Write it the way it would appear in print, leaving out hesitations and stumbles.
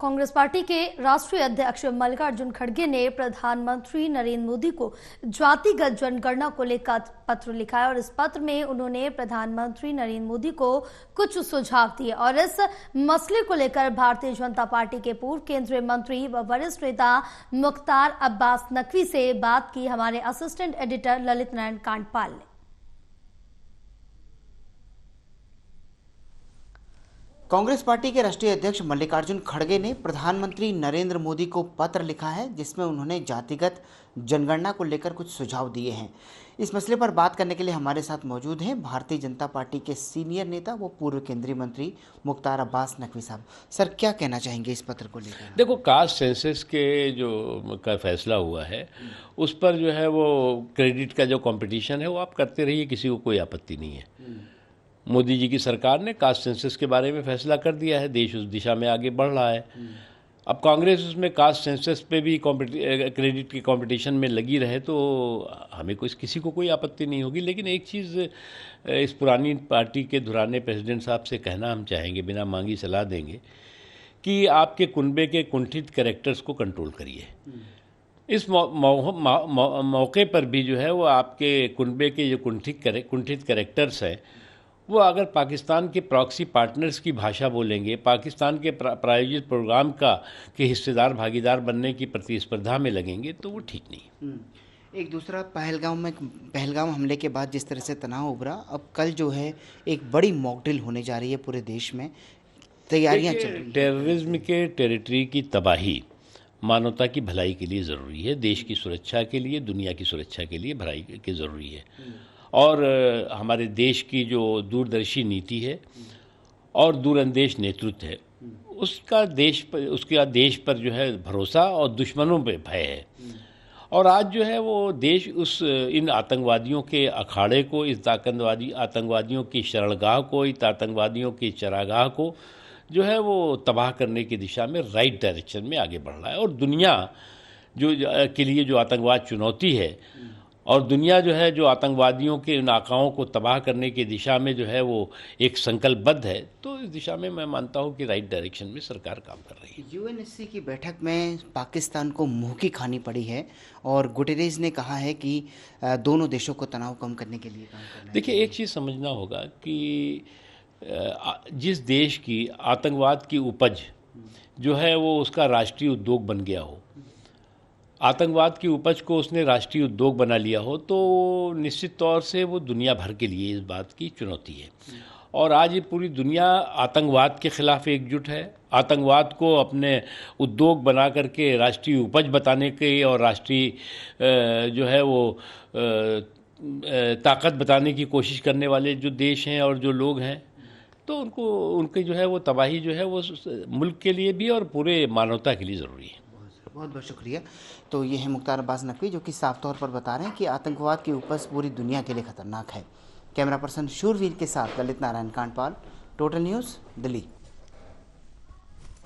Congress party के राष्ट्रीय अध्यक्ष मल्लिकार्जुन खड़गे ने प्रधानमंत्री नरेंद्र मोदी को जातिगत जनगणना को लेकर पत्र लिखा है और इस पत्र में उन्होंने प्रधानमंत्री नरेंद्र मोदी को कुछ सुझाव दिए और इस मसले को लेकर भारतीय जनता पार्टी के पूर्व केंद्रीय मंत्री व वरिष्ठ नेता मुख्तार अब्बास नकवी से बात की हमारे असिस्टेंट एडिटर ललित नारायण कांडपाल ने। कांग्रेस पार्टी के राष्ट्रीय अध्यक्ष मल्लिकार्जुन खड़गे ने प्रधानमंत्री नरेंद्र मोदी को पत्र लिखा है जिसमें उन्होंने जातिगत जनगणना को लेकर कुछ सुझाव दिए हैं। इस मसले पर बात करने के लिए हमारे साथ मौजूद हैं भारतीय जनता पार्टी के सीनियर नेता वो पूर्व केंद्रीय मंत्री मुख्तार अब्बास नकवी साहब। सर, क्या कहना चाहेंगे इस पत्र को लेकर? देखो, कास्ट सेंसस के जो का फैसला हुआ है उस पर जो है वो क्रेडिट का जो कंपटीशन है वो आप करते रहिए, किसी को कोई आपत्ति नहीं है। मोदी जी की सरकार ने कास्ट सेंसस के बारे में फैसला कर दिया है, देश उस दिशा में आगे बढ़ रहा है। अब कांग्रेस उसमें कास्ट सेंसस पे भी क्रेडिट की कंपटीशन में लगी रहे तो हमें किसी को कोई आपत्ति नहीं होगी। लेकिन एक चीज़ इस पुरानी पार्टी के धुराने प्रेसिडेंट साहब से कहना हम चाहेंगे, बिना मांगी सलाह देंगे कि आपके कुनबे के कुंठित कैरेक्टर्स को कंट्रोल करिए। इस मौके पर भी जो है वो आपके कुनबे के जो कुंठित कैरेक्टर्स हैं वो अगर पाकिस्तान के प्रॉक्सी पार्टनर्स की भाषा बोलेंगे, पाकिस्तान के प्रायोजित प्रोग्राम के भागीदार बनने की प्रतिस्पर्धा में लगेंगे तो वो ठीक नहीं। एक दूसरा, पहलगाम हमले के बाद जिस तरह से तनाव उभरा, अब कल जो है एक बड़ी मॉकड्रिल होने जा रही है, पूरे देश में तैयारियां चल रही हैं। टेररिज्म के टेरिटरी की तबाही मानवता की भलाई के लिए ज़रूरी है, देश की सुरक्षा के लिए, दुनिया की सुरक्षा के लिए भलाई के ज़रूरी है। और हमारे देश की जो दूरदर्शी नीति है और दूरंदेश नेतृत्व है उसका देश पर जो है भरोसा और दुश्मनों पे भय है। और आज जो है वो देश इन आतंकवादियों के अखाड़े को, इस आतंकवादियों की शरणगाह को, इस आतंकवादियों की चरागाह को जो है वो तबाह करने की दिशा में राइट डायरेक्शन में आगे बढ़ रहा है। और दुनिया के लिए जो आतंकवाद चुनौती है और दुनिया जो है जो आतंकवादियों के नाकाओं को तबाह करने की दिशा में जो है वो एक संकल्पबद्ध है, तो इस दिशा में मैं मानता हूँ कि राइट डायरेक्शन में सरकार काम कर रही है। यूएनएससी की बैठक में पाकिस्तान को मुँह की खानी पड़ी है और गुटेरेस ने कहा है कि दोनों देशों को तनाव कम करने के लिए काम करना है। देखिए, एक चीज़ समझना होगा कि जिस देश की आतंकवाद की उपज जो है वो उसका राष्ट्रीय उद्योग बन गया हो, आतंकवाद की उपज को उसने राष्ट्रीय उद्योग बना लिया हो, तो निश्चित तौर से वो दुनिया भर के लिए इस बात की चुनौती है। और आज ये पूरी दुनिया आतंकवाद के खिलाफ एकजुट है। आतंकवाद को अपने उद्योग बना करके राष्ट्रीय उपज बताने के और राष्ट्रीय जो है वो ताकत बताने की कोशिश करने वाले जो देश हैं और जो लोग हैं, तो उनकी जो है वो तबाही जो है वो मुल्क के लिए भी और पूरे मानवता के लिए ज़रूरी है। बहुत बहुत शुक्रिया। तो ये है मुख्तार अब्बास नकवी जो कि साफ तौर पर बता रहे हैं कि आतंकवाद की उपज पूरी दुनिया के लिए खतरनाक है। कैमरा पर्सन शूरवीर के साथ ललित नारायण कांडपाल, टोटल न्यूज़, दिल्ली।